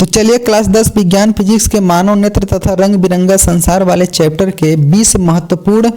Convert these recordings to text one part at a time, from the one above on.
तो चलिए क्लास 10 विज्ञान फिजिक्स के मानव नेत्र तथा रंग बिरंगा संसार वाले चैप्टर के 20 महत्वपूर्ण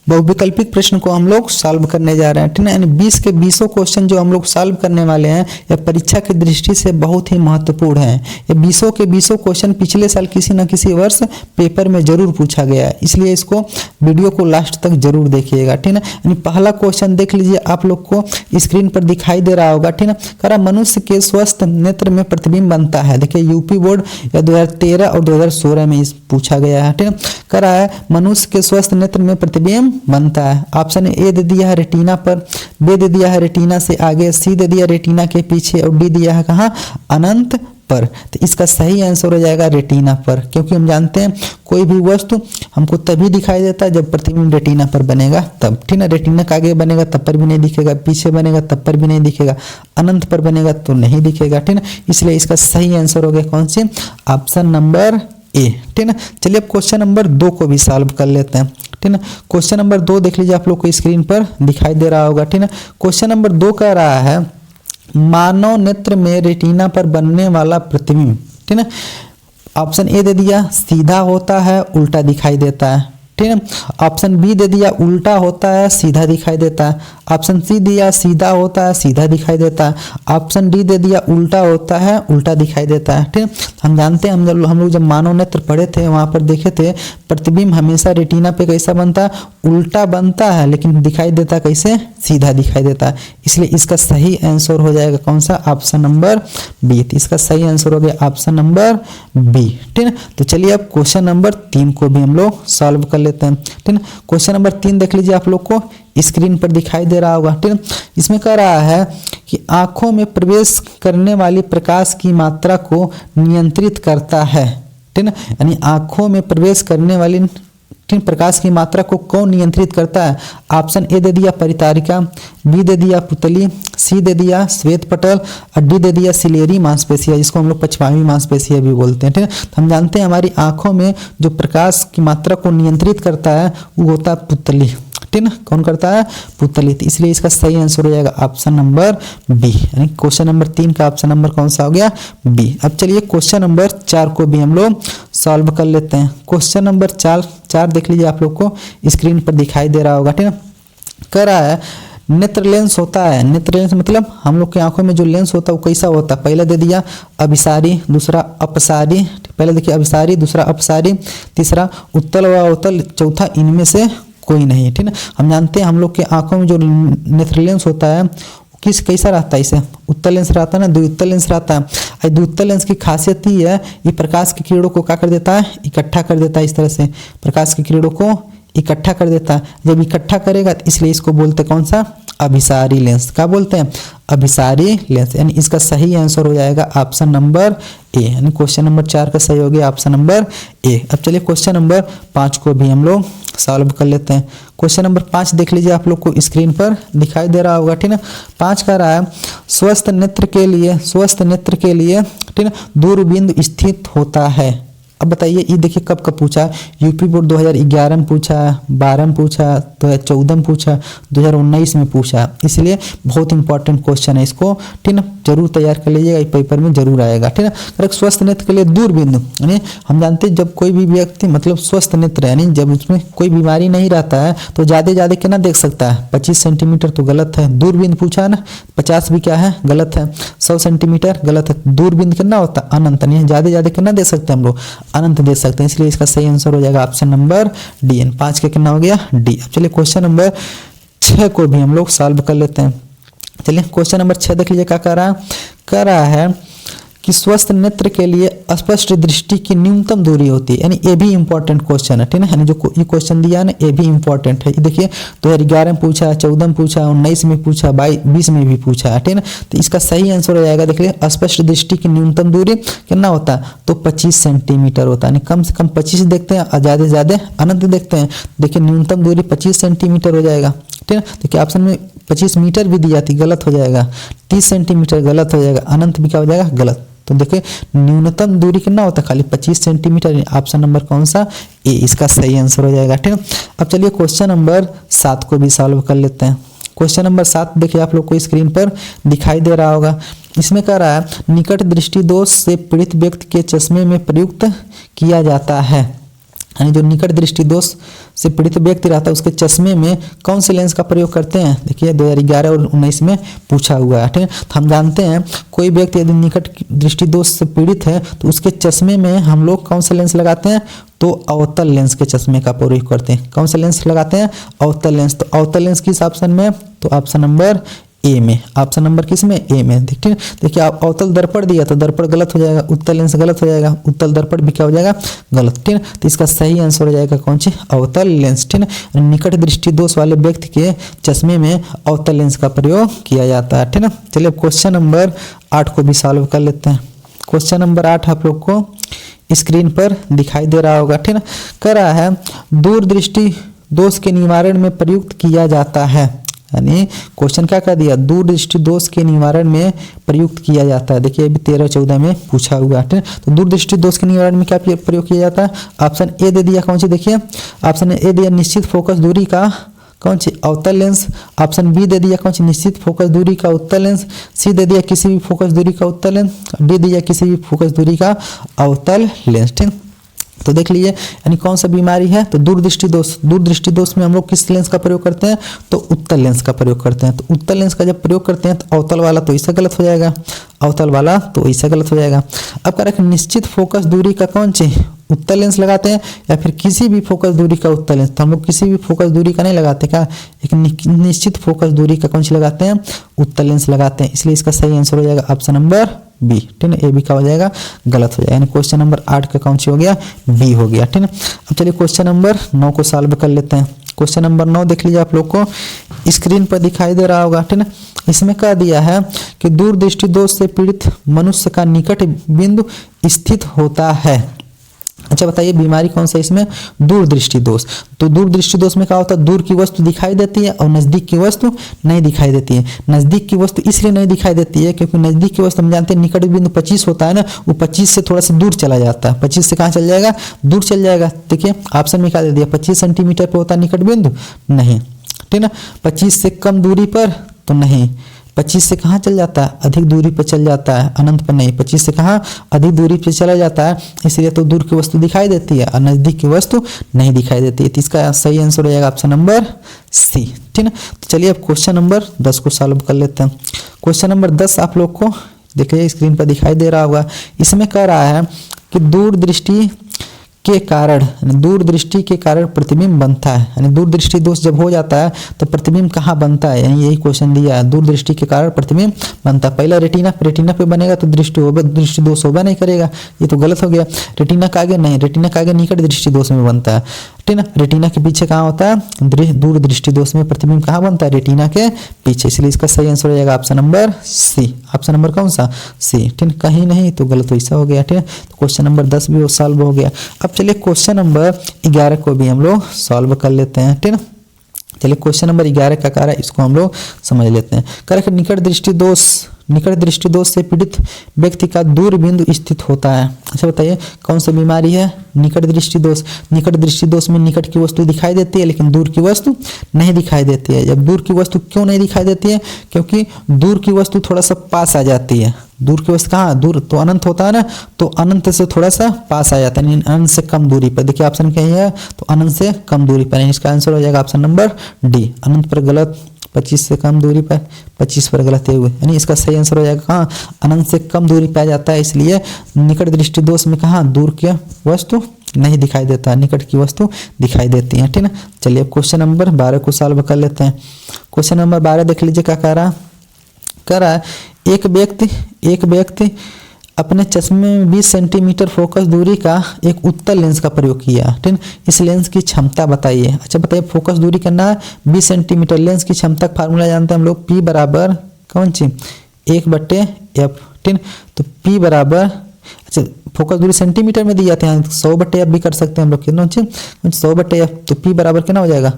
बहुविकल्पिक प्रश्न को हम लोग सॉल्व करने जा रहे हैं। ठीक है, यानी 20 के 20 क्वेश्चन जो हम लोग सॉल्व करने वाले हैं यह परीक्षा की दृष्टि से बहुत ही महत्वपूर्ण है। ये 20 के 20 क्वेश्चन पिछले साल किसी न किसी वर्ष पेपर में जरूर पूछा गया है, इसलिए इसको वीडियो को लास्ट तक जरूर देखिएगा। ठीक है, यानी पहला क्वेश्चन देख लीजिए, आप लोग को स्क्रीन पर दिखाई दे रहा होगा। ठीक है, करा मनुष्य के स्वस्थ नेत्र में प्रतिबिंब बनता है। देखिए यूपी बोर्ड या 2013 और 2016 में इस पूछा गया है। ठीक है, करा है मनुष्य के स्वस्थ नेत्र में प्रतिबिंब बनता है। ऑप्शन ए दे दिया है रेटिना पर, बी दे दिया है रेटिना से आगे, सी दे दिया रेटिना के पीछे और डी दिया है कहाँ, अनंत पर। तो इसका सही आंसर हो जाएगा रेटिना पर, क्योंकि हम जानते हैं कोई भी वस्तु हमको तभी दिखाई देता है जब प्रतिबिंब रेटिना पर बनेगा तब। ठीक है, रेटिना का आगे बनेगा तब पर भी नहीं दिखेगा, पीछे बनेगा तब पर भी नहीं दिखेगा, अनंत पर बनेगा तो नहीं दिखेगा। ठीक है, इसलिए इसका सही आंसर हो गया कौन सी, ऑप्शन नंबर ए। ठीक है, चलिए अब क्वेश्चन नंबर 2 को भी सॉल्व कर लेते हैं। ठीक है, क्वेश्चन नंबर 2 देख लीजिए, आप लोग को स्क्रीन पर दिखाई दे रहा होगा। ठीक है, क्वेश्चन नंबर 2 कह रहा है मानव नेत्र में रेटिना पर बनने वाला प्रतिबिंब। ठीक है, ऑप्शन ए दे दिया सीधा होता है उल्टा दिखाई देता है। ठीक है, ऑप्शन बी दे दिया उल्टा होता है सीधा दिखाई देता है। ऑप्शन सी दिया सीधा होता है सीधा दिखाई देता है। ऑप्शन डी दे दिया उल्टा होता है उल्टा दिखाई देता है। ठीक है, हम जानते हैं हम लोग जब मानव नेत्र पढ़े थे वहां पर देखे थे प्रतिबिंब हमेशा रेटिना पे कैसा बनता है, उल्टा बनता है, लेकिन दिखाई देता कैसे, सीधा दिखाई देता है। इसलिए इसका सही आंसर हो जाएगा कौन सा, ऑप्शन नंबर बी। तो इसका सही आंसर हो गया ऑप्शन नंबर बी। ठीक है, तो चलिए अब क्वेश्चन नंबर 3 को भी हम लोग सॉल्व कर लेते हैं। ठीक है, क्वेश्चन नंबर 3 देख लीजिए, आप लोग को स्क्रीन पर दिखाई दे रहा होगा। ठीक है, इसमें कह रहा है कि आंखों में प्रवेश करने वाली प्रकाश की मात्रा को नियंत्रित करता है। ठीक है, यानी आंखों में प्रवेश करने वाली प्रकाश की मात्रा को कौन नियंत्रित करता है। ऑप्शन ए दे दिया परितारिका, बी दे दिया पुतली, सी दे दिया श्वेत पटल और डी दे दिया सिलेरी मांसपेशिया, जिसको हम लोग पछवावी मांसपेशिया भी बोलते हैं। ठीक है, तो हम जानते हैं हमारी आंखों में जो प्रकाश की मात्रा को नियंत्रित करता है वो होता है पुतली। ठीक है, कौन करता है, पुतली। इसलिए इसका सही आंसर हो जाएगा ऑप्शन नंबर बी, यानी क्वेश्चन नंबर 3 का ऑप्शन नंबर कौन सा हो गया, बी। अब चलिए क्वेश्चन नंबर 4 को भी हम लोग सॉल्व कर लेते हैं। क्वेश्चन नंबर 4 देख लीजिए, आप लोग को स्क्रीन पर दिखाई दे रहा होगा। ठीक है, कह रहा है नेत्र लेंस होता है। नेत्र लेंस मतलब हम लोग की आंखों में जो लेंस होता है वो कैसा होता है, पहले दे दिया अभिसारी, दूसरा अपसारी, पहले देखिए अभिसारी, दूसरा अपसारी, तीसरा उत्तल व अवतल, चौथा इनमें से कोई नहीं। ठीक है, हम जानते हैं हम लोग के आंखों में जो नेत्र लेंस होता है किस कैसा रहता है, इसे उत्तल लेंस रहता है ना, द्विउत्तल लेंस रहता है। द्विउत्तल लेंस की खासियत ही है ये प्रकाश की किरणों को क्या कर देता है, इकट्ठा कर देता है। इस तरह से प्रकाश की किरणों को इकट्ठा कर देता है। जब इकट्ठा करेगा तो इसलिए इसको बोलते कौन सा, अभिसारी लेंस। क्या बोलते हैं, अभिसारी लेंस। यानी इसका सही आंसर हो जाएगा ऑप्शन नंबर ए, यानी क्वेश्चन नंबर 4 का सही हो गया ऑप्शन नंबर ए। अब चलिए क्वेश्चन नंबर 5 को भी हम लोग सॉल्व कर लेते हैं। क्वेश्चन नंबर 5 देख लीजिए, आप लोग को स्क्रीन पर दिखाई दे रहा होगा। ठीक है, 5 कह रहा है स्वस्थ नेत्र के लिए ठीक है दूरबिंदु स्थित होता है। अब बताइए ये देखिए कब कब पूछा, यूपी बोर्ड 2011 में पूछा, 12 में पूछा, 2014 में पूछा, 2019 में पूछा। इसलिए बहुत इंपॉर्टेंट क्वेश्चन है, इसको ठीक है जरूर तैयार कर लीजिएगा, इस पेपर में जरूर आएगा। ठीक है, स्वस्थ नेत्र के लिए दूरबिंदु, यानी हम जानते हैं जब कोई भी व्यक्ति मतलब स्वस्थ नेत्र यानी जब उसमें कोई बीमारी नहीं रहता है तो ज़्यादा कितना देख सकता है, 25 सेंटीमीटर तो गलत है। दूरबिंदु पूछा है ना, 50 भी क्या है, गलत है। 100 सेंटीमीटर गलत है। दूरबिंदु कितना होता है, अनंत, यानी ज़्यादा कितना दे सकते हैं हम लोग, अनंत दे सकते हैं। इसलिए इसका सही आंसर हो जाएगा ऑप्शन नंबर डी। 5 का कितना हो गया, डी। अब चलिए क्वेश्चन नंबर 6 को भी हम लोग सॉल्व कर लेते हैं। चलिए क्वेश्चन नंबर 6 देख लीजिए, क्या कह रहा है कि स्वस्थ नेत्र के लिए स्पष्ट दृष्टि की न्यूनतम दूरी होती है। यानी ये भी इंपॉर्टेंट क्वेश्चन है। ठीक है, यानी जो ये क्वेश्चन दिया है ना ये भी इंपॉर्टेंट है। देखिए 2011 में पूछा, 14 में पूछा, 19 में पूछा, 20 में भी पूछा है। ठीक है, तो इसका सही आंसर हो जाएगा, देखिए स्पष्ट दृष्टि की न्यूनतम दूरी कितना होता है, तो 25 सेंटीमीटर होता है। यानी कम से कम 25 देखते हैं और ज़्यादा से ज़्यादा अनंत देखते हैं। देखिए न्यूनतम दूरी 25 सेंटीमीटर हो जाएगा। ठीक है, देखिए ऑप्शन में 25 मीटर भी दी जाती, गलत हो जाएगा। 30 सेंटीमीटर गलत हो जाएगा। अनंत भी क्या हो जाएगा, गलत। तो देखिए न्यूनतम दूरी कितना होता है, खाली 25 सेंटीमीटर। ऑप्शन नंबर कौन सा, ए, इसका सही आंसर हो जाएगा। ठीक है, अब चलिए क्वेश्चन नंबर 7 को भी सॉल्व कर लेते हैं। क्वेश्चन नंबर 7 देखिए आप लोग को स्क्रीन पर दिखाई दे रहा होगा। इसमें कह रहा है निकट दृष्टि दोष से पीड़ित व्यक्ति के चश्मे में प्रयुक्त किया जाता है, यानी जो निकट दृष्टि दोष से पीड़ित व्यक्ति रहता है उसके चश्मे में कौन से लेंस का प्रयोग करते हैं। देखिए 2011 और 19 में पूछा हुआ है, ठीक है। तो हम जानते हैं कोई व्यक्ति यदि निकट दृष्टि दोष से पीड़ित है तो उसके चश्मे में हम लोग कौन सा लेंस लगाते हैं, तो अवतल लेंस के चश्मे का प्रयोग करते हैं। कौन सा लेंस लगाते हैं, अवतल लेंस। तो अवतल लेंस किस ऑप्शन में, तो ऑप्शन नंबर ए में। ऑप्शन नंबर किस में, ए में। देखिए आप अवतल दर्पण दिया तो दर्पण गलत हो जाएगा, उत्तल लेंस गलत हो जाएगा, उत्तल दर्पण भी क्या हो जाएगा, गलत, ठीक है। तो इसका सही आंसर हो जाएगा कौन सी, अवतल लेंस, ठीक है। निकट दृष्टि दोष वाले व्यक्ति के चश्मे में अवतल लेंस का प्रयोग किया जाता है, ठीक है। चलिए क्वेश्चन नंबर 8 को भी सॉल्व कर लेते हैं। क्वेश्चन नंबर 8 आप लोग को स्क्रीन पर दिखाई दे रहा होगा, ठीक है। कह रहा है दूरदृष्टि दोष के निवारण में प्रयुक्त किया जाता है, यानी क्वेश्चन क्या कर दिया, दूरदृष्टि दोष के निवारण में प्रयुक्त किया जाता है। देखिए अभी 13-14 में पूछा हुआ है। तो दूरदृष्टि दोष के निवारण में क्या प्रयोग किया जाता है, ऑप्शन ए दे दिया कौन सी, देखिए ऑप्शन ए दिया निश्चित फोकस दूरी का कौन सी, अवतल लेंस। ऑप्शन बी दे दिया कौन सी, निश्चित फोकस दूरी का उत्तल लेंस। सी दे दिया किसी भी फोकस दूरी का उत्तल लेंस। डी दिया किसी भी फोकस दूरी का अवतल लेंस, ठीक। तो देख लीजिए यानी कौन सा बीमारी है, तो दूरदृष्टि दोष। दूरदृष्टि दोष में हम लोग किस लेंस का प्रयोग करते हैं, तो उत्तल लेंस का प्रयोग करते हैं। तो उत्तल लेंस का जब प्रयोग करते हैं तो अवतल वाला तो इससे गलत हो जाएगा, अवतल वाला तो इससे गलत हो जाएगा। अब कह रहे हैं निश्चित फोकस दूरी का कौन सी, उत्तल लेंस लगाते हैं या फिर किसी भी फोकस दूरी का उत्तल लेंस। तो हम लोग किसी भी फोकस दूरी का नहीं लगाते, क्या एक निश्चित फोकस दूरी का कौन सी लगाते हैं, उत्तल लेंस लगाते हैं। इसलिए इसका सही आंसर हो जाएगा ऑप्शन नंबर बी, ठीक है। ए बी का हो जाएगा गलत हो जाएगा, यानी क्वेश्चन नंबर 8 का कौन सी हो गया, बी हो गया, ठीक है। अब चलिए क्वेश्चन नंबर 9 को सॉल्व कर लेते हैं। क्वेश्चन नंबर 9 देख लीजिए आप लोग को स्क्रीन पर दिखाई दे रहा होगा, ठीक है। इसमें कह दिया है कि दूरदृष्टि दोष से पीड़ित मनुष्य का निकट बिंदु स्थित होता है। अच्छा बताइए बीमारी कौन सा इसमें, दूरदृष्टि दोष। तो दूरदृष्टि दोष में क्या होता है, दूर की वस्तु दिखाई देती है और नजदीक की वस्तु नहीं दिखाई देती है। नजदीक की वस्तु इसलिए नहीं दिखाई देती है क्योंकि नजदीक की वस्तु हम जानते हैं निकट बिंदु 25 होता है ना, वो 25 से थोड़ा सा दूर चला जाता है। 25 से कहाँ चल जाएगा, दूर चल जाएगा। देखिए ऑप्शन में क्या दे दिया, 25 सेंटीमीटर पर होता है निकट बिंदु, नहीं, ठीक है। 25 से कम दूरी पर तो नहीं, 25 से कहाँ चल जाता है, अधिक दूरी पर चल जाता है, अनंत पर नहीं। 25 से कहाँ अधिक दूरी पर चला जाता है, इसलिए तो दूर की वस्तु दिखाई देती है और नजदीक की वस्तु नहीं दिखाई देती है। तो इसका सही आंसर हो जाएगा ऑप्शन नंबर सी, ठीक है। तो चलिए अब क्वेश्चन नंबर 10 को सॉल्व कर लेते हैं। क्वेश्चन नंबर 10 आप लोग को देखिए स्क्रीन पर दिखाई दे रहा होगा। इसमें कह रहा है कि दूरदृष्टि के कारण, दूरदृष्टि के कारण प्रतिबिंब बनता है, यानी दूरदृष्टि दोष जब हो जाता है तो प्रतिबिंब कहाँ बनता है, यानी यही क्वेश्चन दिया है, दूरदृष्टि के कारण प्रतिबिंब बनता है। पहला रेटिना पे बनेगा तो दृष्टि दोष होगा नहीं करेगा, ये तो गलत हो गया। रेटिना का आगे नहीं, रेटिना का आगे निकट दृष्टि दोष में बनता है, ठीक है। रेटिना के पीछे कहाँ होता है, दूरदृष्टि दोष में प्रतिबिंब कहाँ बनता है, रेटिना के पीछे। इसलिए इसका सही आंसर हो जाएगा option number C. Option number कौन सा, सी, ठीक है। कहीं नहीं तो गलत वैसा हो गया, ठीक है। तो क्वेश्चन नंबर 10 भी सॉल्व हो गया। अब चलिए क्वेश्चन नंबर 11 को भी हम लोग सॉल्व कर लेते हैं, ठीक है। चलिए क्वेश्चन नंबर 11 का कार्य इसको हम लोग समझ लेते हैं। कार्य निकट दृष्टि दोष से पीड़ित व्यक्ति का दूर बिंदु स्थित होता है। अच्छा बताइए कौन सी बीमारी है, निकट दृष्टि दोष। निकट दृष्टि दोष में निकट की वस्तु दिखाई देती है लेकिन दूर की वस्तु नहीं दिखाई देती है। जब दूर की वस्तु क्यों नहीं दिखाई देती है, क्योंकि दूर की वस्तु थोड़ा सा पास आ जाती है। दूर की वस्तु कहाँ, दूर तो अनंत होता है ना, तो अनंत से थोड़ा सा पास आ जाता है, अनंत से कम दूरी पर। देखिए ऑप्शन क्या है, तो अनंत से कम दूरी पर। इसका आंसर हो जाएगा ऑप्शन नंबर डी, अनंत पर गलत, 25 से कम दूरी पर, 25 पर गलत है हुए, यानी इसका सही आंसर हो जाएगा कहाँ, अनंत से कम दूरी पर आ जाता है। इसलिए निकट दृष्टि दोष में कहाँ, दूर की वस्तु नहीं दिखाई देता, निकट की वस्तु दिखाई देती है, ठीक है। चलिए अब क्वेश्चन नंबर 12 को सॉल्व कर लेते हैं। क्वेश्चन नंबर 12 देख लीजिए क्या कह रहा है, एक व्यक्ति अपने चश्मे में 20 सेंटीमीटर फोकस दूरी का एक उत्तल लेंस का प्रयोग किया, ठीक है। इस लेंस की क्षमता बताइए। अच्छा बताइए फोकस दूरी करना है 20 सेंटीमीटर, लेंस की क्षमता का फार्मूला जानते हैं हम लोग, P बराबर कौन सी 1/f, ठीक है। तो P बराबर, अच्छा फोकस दूरी सेंटीमीटर में दी जाते हैं, 100/f भी कर सकते हैं हम लोग, कितना 100/f। तो P बराबर कितना हो जाएगा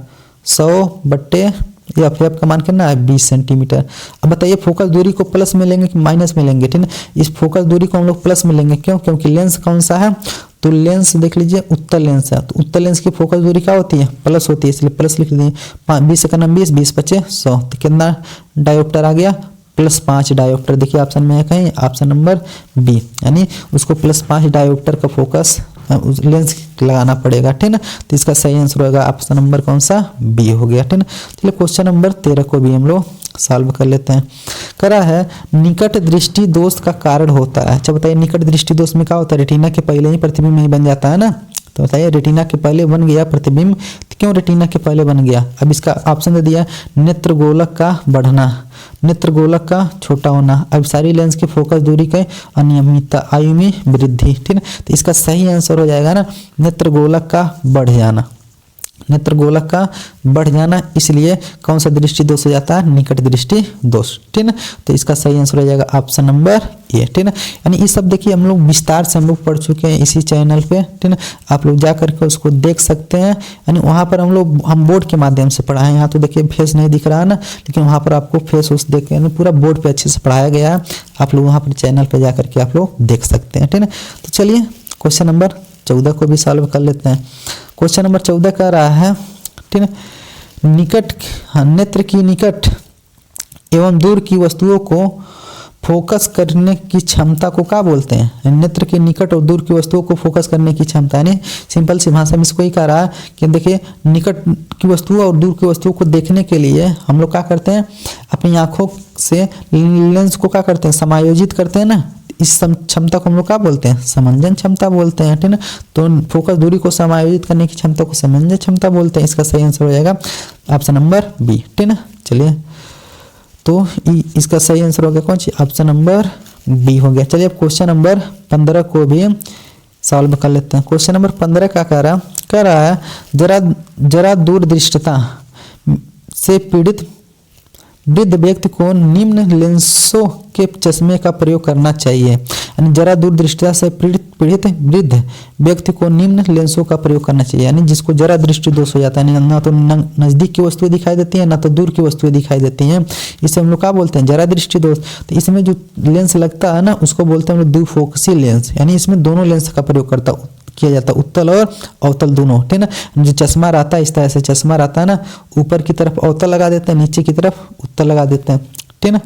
100/f, एफ का मान कितना है 20 सेंटीमीटर। अब बताइए फोकस दूरी को प्लस में लेंगे कि माइनस में लेंगे, ठीक है। इस फोकस दूरी को हम लोग प्लस में लेंगे, क्यों, क्योंकि लेंस कौन सा है, तो लेंस देख लीजिए उत्तल लेंस है, तो उत्तल लेंस की फोकस दूरी क्या होती है, प्लस होती है, इसलिए प्लस लिख दिए। 20 का 20, 20 पचे 100, तो कितना डायोप्टर आ गया, +5 डायोप्टर। देखिए ऑप्शन में है कहीं, ऑप्शन नंबर बी, यानी उसको +5 डायोप्टर का फोकस लेंस लगाना पड़ेगा, ठीक है। तो इसका सही आंसर होगा ऑप्शन नंबर कौन सा, बी हो गया, ठीक है। चलिए क्वेश्चन नंबर 13 को भी हम लोग सॉल्व कर लेते हैं। करा है निकट दृष्टि दोष का कारण होता है। अच्छा बताइए, निकट दृष्टि दोष में क्या होता है, रेटिना के पहले ही प्रतिबिंब नहीं बन जाता है ना, तो बताइए रेटिना के पहले बन गया प्रतिबिंब, क्यों रेटिना के पहले बन गया। अब इसका ऑप्शन दे दिया, नेत्र गोलक का बढ़ना, नेत्र गोलक का छोटा होना, अब सारी लेंस की फोकस दूरी के अनियमितता, आयु में वृद्धि, ठीक है। तो इसका सही आंसर हो जाएगा ना नेत्र गोलक का बढ़ जाना, नेत्र गोलक का बढ़ जाना, इसलिए कौन सा दृष्टि दोष हो जाता है, निकट दृष्टि दोष, ठीक है। तो इसका सही आंसर हो जाएगा ऑप्शन नंबर ए, ठीक है। यानी ये सब देखिए हम लोग विस्तार से हम लोग पढ़ चुके हैं इसी चैनल पे, ठीक है। आप लोग जा करके उसको देख सकते हैं, यानी वहाँ पर हम बोर्ड के माध्यम से पढ़ाए। यहाँ तो देखिए फेस नहीं दिख रहा है ना, लेकिन वहाँ पर आपको फेस उस देख के पूरा बोर्ड पे अच्छे से पढ़ाया गया है। आप लोग वहाँ पर चैनल पर जा करके आप लोग देख सकते हैं, ठीक है। तो चलिए क्वेश्चन नंबर 14 को भी सॉल्व कर लेते हैं। क्वेश्चन नंबर 14 कह रहा है, ठीक है, निकट नेत्र की निकट एवं दूर की वस्तुओं को फोकस करने की क्षमता को क्या बोलते हैं, नेत्र के निकट और दूर की वस्तुओं को फोकस करने की क्षमता, यानी सिंपल सी भाषा में इसको ही कह रहा है कि देखिए निकट की वस्तुओं और दूर की वस्तुओं को देखने के लिए हम लोग क्या करते हैं, अपनी आंखों से लेंस को क्या करते हैं, समायोजित करते हैं ना, इस क्षमता को हम लोग क्या बोलते हैं, समंजन क्षमता बोलते हैं, ठीक है। तो फोकस दूरी को समायोजित करने की क्षमता को समंजन क्षमता बोलते हैं। इसका सही आंसर हो जाएगा ऑप्शन नंबर बी, ठीक है। चलिए तो इसका सही आंसर हो गया कौन सी, ऑप्शन नंबर बी हो गया। चलिए अब क्वेश्चन नंबर 15 को भी सॉल्व कर लेते हैं। क्वेश्चन नंबर 15 क्या कह रहा है जरा दूरदृष्टता से पीड़ित वृद्ध व्यक्ति को निम्न लेंसों के चश्मे का प्रयोग करना चाहिए, यानी जरा दूरदृष्टता से पीड़ित वृद्ध व्यक्ति को निम्न लेंसों का प्रयोग करना चाहिए, यानी जिसको जरा दृष्टि दोष हो जाता है, ना तो नजदीक की वस्तुएं दिखाई देती हैं ना तो दूर की वस्तुएं दिखाई देती हैं, इसे हम लोग क्या बोलते हैं, जरा दृष्टि दोष। तो इसमें जो लेंस लगता है ना उसको बोलते हैं हम लोग द्विफोकसी लेंस, यानी इसमें दोनों लेंस का प्रयोग किया जाता है, उत्तल और अवतल दोनों, ठीक है ना। जो चश्मा रहता है इस तरह से चश्मा रहता है ना, ऊपर की तरफ अवतल लगा देते हैं, नीचे की तरफ उत्तल लगा देते हैं, ठीक है ना।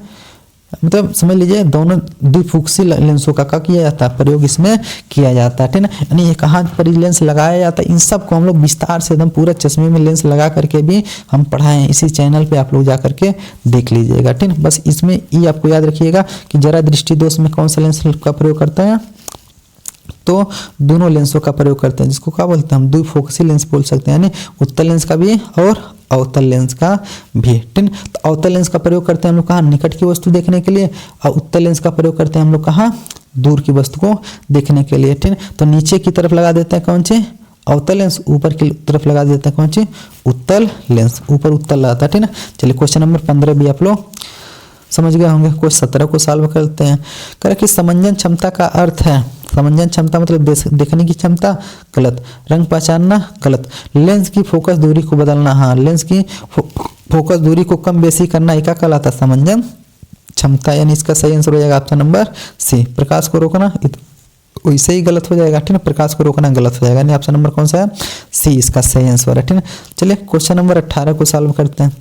मतलब समझ लीजिए दोनों द्विफोकसी लेंसों का क्या किया जाता है, प्रयोग इसमें किया जाता है, ठीक है ना। यानी ये कहाँ पर लेंस लगाया जाता है, इन सब को हम लोग विस्तार से एकदम पूरा चश्मे में लेंस लगा करके भी हम पढ़ाए हैं, इसी चैनल पे आप लोग जा करके देख लीजिएगा, ठीक है। बस इसमें ये आपको याद रखिएगा कि जरा दृष्टि दोष में कौन सा लेंस का प्रयोग करते हैं, तो दोनों लेंसों का प्रयोग करते हैं, जिसको क्या बोलते हैं हम द्विफोकसी लेंस बोल सकते हैं, यानी उत्तल लेंस का भी और अवतल लेंस का भी, ठीक। तो अवतल लेंस का प्रयोग करते हैं हम लोग कहाँ, निकट की वस्तु देखने के लिए, और उत्तल लेंस का प्रयोग करते हैं हम लोग कहाँ, दूर की वस्तु को देखने के लिए, ठीक। तो नीचे की तरफ लगा देते हैं कौन सी, अवतल लेंस, ऊपर की तरफ लगा देते हैं कौन सी, उत्तल लेंस, ऊपर उत्तल लगाता है, ठीक है। चलिए क्वेश्चन नंबर 15 भी आप लोग समझ गए होंगे। क्वेश्चन 17 को सॉल्व करते हैं। कह कि समंजन क्षमता का अर्थ है, समंजन क्षमता मतलब देखने की क्षमता, गलत। रंग पहचानना, गलत। लेंस की फोकस दूरी को बदलना, हाँ। लेंस की फोकस दूरी को कम बेसी करना, एक कहलाता है समंजन क्षमता, यानी इसका सही आंसर हो जाएगा ऑप्शन नंबर सी। प्रकाश को रोकना वैसे ही गलत हो जाएगा, ठीक है। प्रकाश को रोकना गलत हो जाएगा, यानी ऑप्शन नंबर कौन सा है, सी इसका सही आंसर है, ठीक है। चलिए क्वेश्चन नंबर 18 को सॉल्व करते हैं।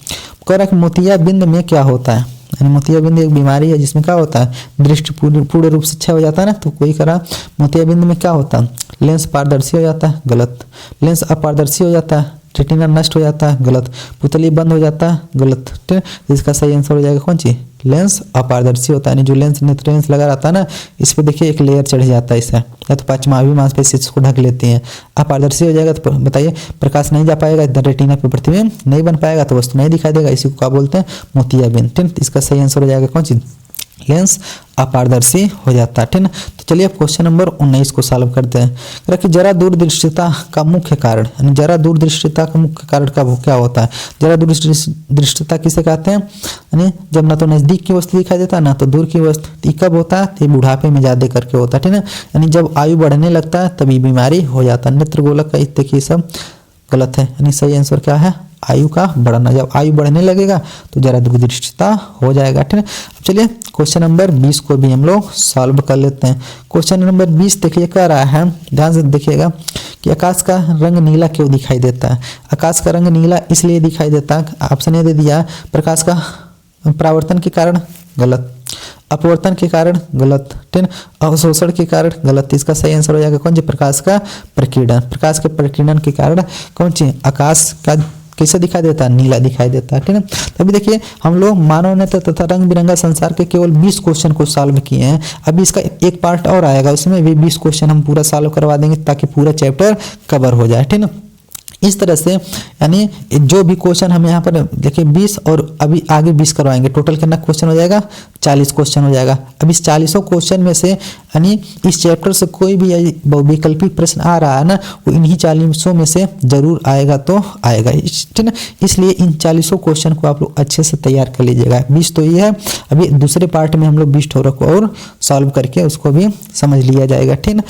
कह रहा है मोतियाबिंद में क्या होता है, यानी मोतियाबिंद एक बीमारी है जिसमें क्या होता है, दृष्टि पूर्ण रूप से क्षय हो जाता है ना, तो कोई करा मोतियाबिंद में क्या होता है, लेंस पारदर्शी हो जाता है, गलत। लेंस अपारदर्शी हो जाता है, रेटिना नष्ट हो जाता है, गलत। पुतली बंद हो जाता है, गलत, ठीक है। इसका सही आंसर हो जाएगा कौन सी, लेंस अपारदर्शी होता है, यानी जो लेंस नेत्र लेंस लगा रहता है ना, इस पे देखिए एक लेयर चढ़ जाता है इससे, या तो पांचवी मांसपेशी इसको ढक लेती है। अपारदर्शी हो जाएगा तो बताइए प्रकाश नहीं जा पाएगा, इधर रेटिना पे प्रतिबिंब नहीं बन पाएगा, तो वस्तु नहीं दिखाई देगा, इसी को क्या बोलते हैं, मोतियाबिंद, ठीक। इसका सही आंसर हो जाएगा कौन सी, लेंस अपारदर्शी हो जाता है, ठीक है। तो चलिए अब क्वेश्चन नंबर 19 को सॉल्व करते हैं। कि जरा दूरदृष्टिता का मुख्य कारण, यानी जरा दूरदृष्टिता का मुख्य कारण का क्या होता है, जरा दूरदृष्टिता किसे कहते हैं, यानी जब ना तो नजदीक की वस्तु दिखाई देता है ना तो दूर की वस्तु, कब होता है, तो बुढ़ापे में ज्यादा करके होता है, ठीक है। यानी जब आयु बढ़ने लगता है तभी बीमारी हो जाता है। नेत्र गोलक का देखिए सब गलत है, यानी सही आंसर क्या है, आयु का बढ़ना। जब आयु बढ़ने लगेगा तो जरा दुर्दृष्टता हो जाएगा, ठीक है। अब चलिए क्वेश्चन नंबर 20 को भी हम लोग सॉल्व कर लेते हैं। क्वेश्चन नंबर 20 देखिए क्या रहा है, ध्यान से देखिएगा कि आकाश का रंग नीला क्यों दिखाई देता है। आकाश का रंग नीला इसलिए दिखाई देता है, ऑप्शन ए दे दिया, प्रकाश का परावर्तन के कारण गलत, अपवर्तन के कारण गलत, ठीक, अवशोषण के कारण गलत। इसका सही आंसर हो जाएगा कौन सी, प्रकाश का प्रकीर्णन। प्रकाश के प्रकीर्णन के कारण कौन सी, आकाश का कैसे दिखाई देता है, नीला दिखाई देता है, ठीक है। अभी देखिए हम लोग मानव नेत्र तथा रंग बिरंगा संसार के केवल 20 क्वेश्चन को सॉल्व किए हैं। अभी इसका एक पार्ट और आएगा, उसमें भी 20 क्वेश्चन हम पूरा सॉल्व करवा देंगे ताकि पूरा चैप्टर कवर हो जाए, ठीक है। इस तरह से यानी जो भी क्वेश्चन हम यहाँ पर देखिए 20 और अभी आगे 20 करवाएंगे, टोटल कितना क्वेश्चन हो जाएगा, 40 क्वेश्चन हो जाएगा। अब इस 40 क्वेश्चन में से यानी इस चैप्टर से कोई भी वैकल्पिक प्रश्न आ रहा है ना, वो इन्हीं 40 में से जरूर आएगा तो आएगा, ठीक है। इसलिए इन 40 क्वेश्चन को आप लोग अच्छे से तैयार कर लीजिएगा। 20 तो ये है, अभी दूसरे पार्ट में हम लोग 20 और सॉल्व करके उसको भी समझ लिया जाएगा, ठीक है।